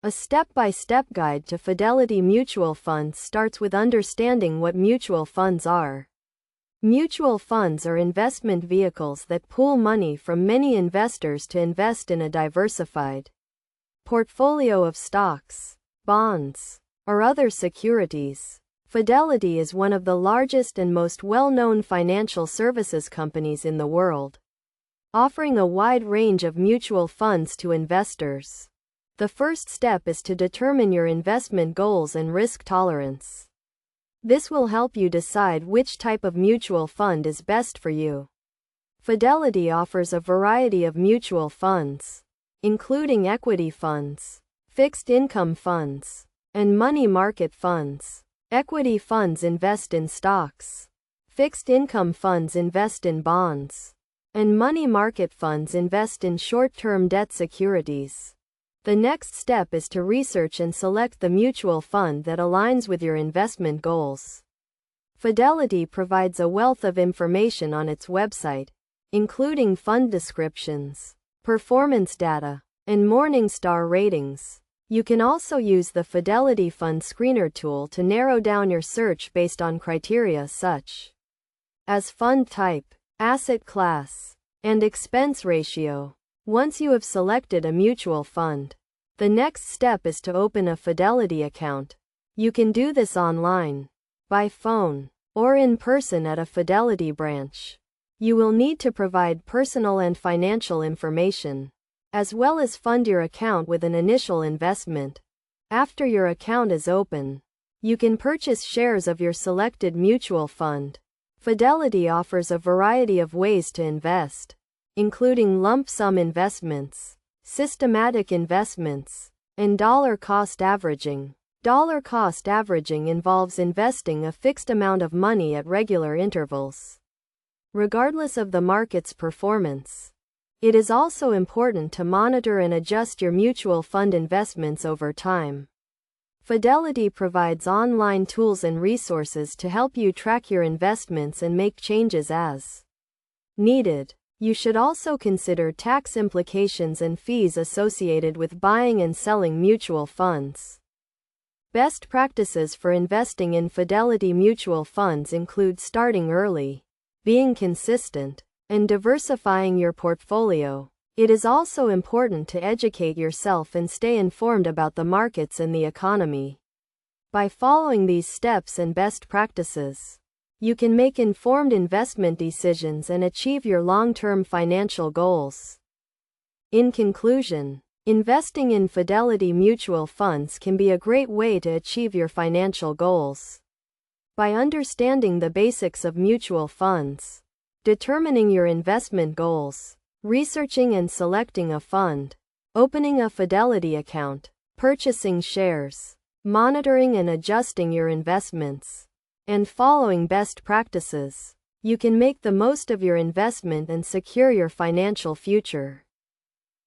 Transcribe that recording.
A step-by-step guide to Fidelity mutual funds starts with understanding what mutual funds are. Mutual funds are investment vehicles that pool money from many investors to invest in a diversified portfolio of stocks, bonds, or other securities. Fidelity is one of the largest and most well-known financial services companies in the world, offering a wide range of mutual funds to investors. The first step is to determine your investment goals and risk tolerance. This will help you decide which type of mutual fund is best for you. Fidelity offers a variety of mutual funds, including equity funds, fixed income funds, and money market funds. Equity funds invest in stocks. Fixed income funds invest in bonds. And money market funds invest in short-term debt securities. The next step is to research and select the mutual fund that aligns with your investment goals. Fidelity provides a wealth of information on its website, including fund descriptions, performance data, and Morningstar ratings. You can also use the Fidelity Fund Screener tool to narrow down your search based on criteria such as fund type, asset class, and expense ratio. Once you have selected a mutual fund, the next step is to open a Fidelity account. You can do this online, by phone, or in person at a Fidelity branch. You will need to provide personal and financial information, as well as fund your account with an initial investment. After your account is open, you can purchase shares of your selected mutual fund. Fidelity offers a variety of ways to invest, including lump sum investments, systematic investments, and dollar cost averaging. Dollar cost averaging involves investing a fixed amount of money at regular intervals, regardless of the market's performance. It is also important to monitor and adjust your mutual fund investments over time. Fidelity provides online tools and resources to help you track your investments and make changes as needed. You should also consider tax implications and fees associated with buying and selling mutual funds. Best practices for investing in Fidelity mutual funds include starting early, being consistent, and diversifying your portfolio. It is also important to educate yourself and stay informed about the markets and the economy. By following these steps and best practices, you can make informed investment decisions and achieve your long-term financial goals. In conclusion, investing in Fidelity mutual funds can be a great way to achieve your financial goals. By understanding the basics of mutual funds, determining your investment goals, researching and selecting a fund, opening a Fidelity account, purchasing shares, monitoring and adjusting your investments, and following best practices, you can make the most of your investment and secure your financial future.